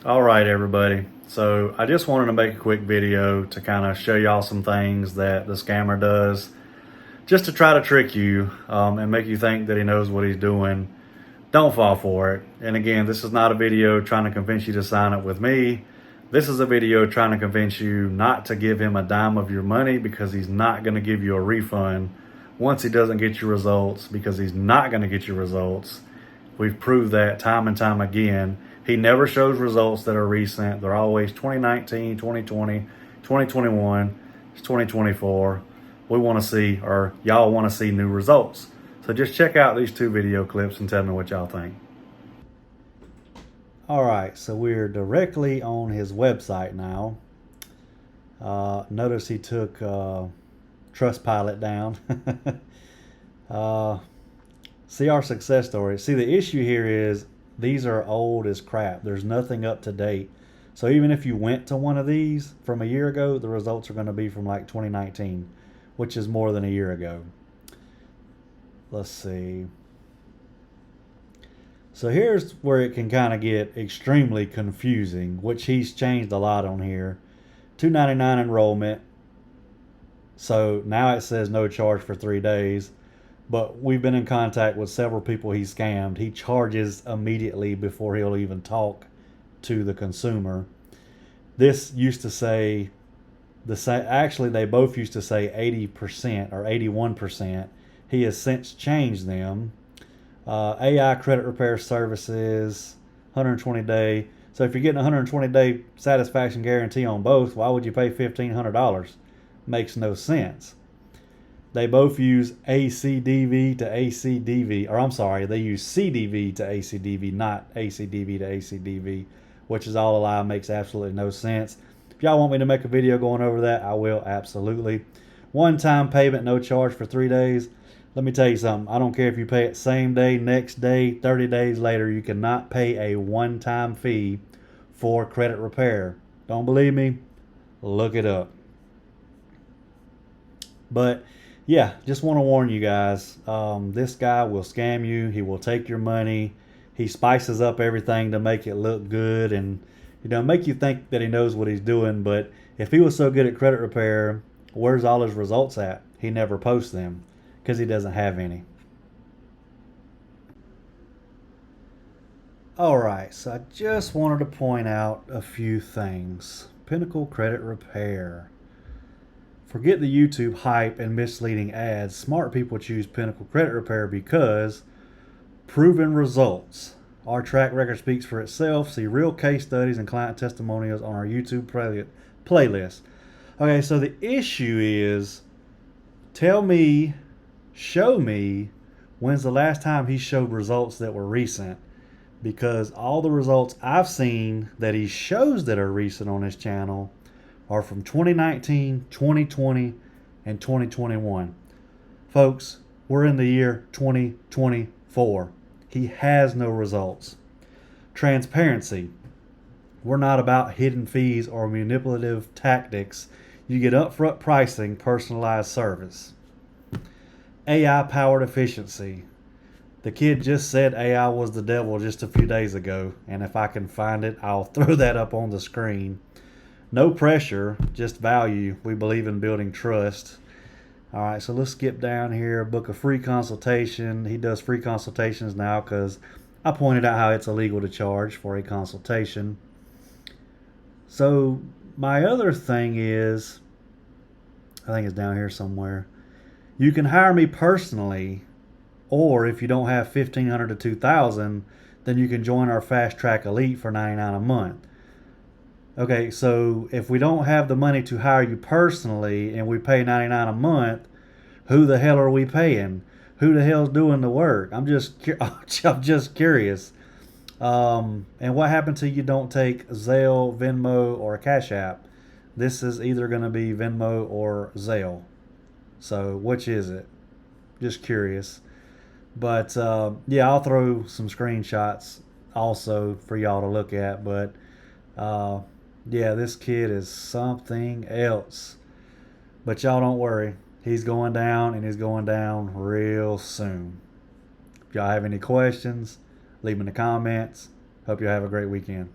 All right, everybody. So I just wanted to make a quick video to kind of show y'all some things that the scammer does just to try to trick you and make you think that he knows what he's doing. Don't fall for it. And again, this is not a video trying to convince you to sign up with me. This is a video trying to convince you not to give him a dime of your money, because he's not going to give you a refund once he doesn't get your results, because he's not going to get your results. We've proved that time and time again. He never shows results that are recent. They're always 2019, 2020, 2021, it's 2024. We want to see, or y'all want to see, new results. So just check out these two video clips and tell me what y'all think. All right, so we're directly on his website now. Notice he took Trustpilot down. See our success story. See, the issue here is these are old as crap. There's nothing up to date. So even if you went to one of these from a year ago, the results are going to be from like 2019, which is more than a year ago. Let's see. So here's where it can kind of get extremely confusing, which he's changed a lot on here. $2.99 enrollment. So now it says no charge for 3 days. But we've been in contact with several people he scammed. He charges immediately before he'll even talk to the consumer. This used to say, actually they both used to say 80% or 81%. He has since changed them. AI credit repair services, 120 day. So if you're getting a 120 day satisfaction guarantee on both, why would you pay $1,500? Makes no sense. They both use ACDV to ACDV, or I'm sorry, they use CDV to ACDV, not ACDV to ACDV, which is all a lie, makes absolutely no sense. If y'all want me to make a video going over that, I will, absolutely. One-time payment, no charge for 3 days. Let me tell you something. I don't care if you pay it same day, next day, 30 days later. You cannot pay a one-time fee for credit repair. Don't believe me? Look it up. But yeah, just want to warn you guys. This guy will scam you. He will take your money. He spices up everything to make it look good and make you think that he knows what he's doing. But if he was so good at credit repair, where's all his results at? He never posts them because he doesn't have any. Alright, so I just wanted to point out a few things. Pinnacle Credit Repair. Forget the YouTube hype and misleading ads. Smart people choose Pinnacle Credit Repair because proven results. Our track record speaks for itself. See real case studies and client testimonials on our YouTube playlist. Okay, so the issue is, show me when's the last time he showed results that were recent. Because all the results I've seen that he shows that are recent on his channel are from 2019, 2020, and 2021. Folks, we're in the year 2024. He has no results. Transparency. We're not about hidden fees or manipulative tactics. You get upfront pricing, personalized service. AI-powered efficiency. The kid just said AI was the devil just a few days ago, and if I can find it, I'll throw that up on the screen. No pressure, just value. We believe in building trust. All right, so let's skip down here. Book a free consultation. He does free consultations now because I pointed out how it's illegal to charge for a consultation. So my other thing is, I think it's down here somewhere. You can hire me personally, or if you don't have $1,500 to $2,000, then you can join our Fast Track Elite for $99 a month. Okay, so if we don't have the money to hire you personally and we pay $99 a month, who the hell are we paying? Who the hell's doing the work? I'm just curious. And what happens to you don't take Zelle, Venmo, or Cash App? This is either going to be Venmo or Zelle. So which is it? Just curious. But yeah, I'll throw some screenshots also for y'all to look at. But yeah, this kid is something else. But y'all don't worry. He's going down, and he's going down real soon. If y'all have any questions, leave them in the comments. Hope you have a great weekend.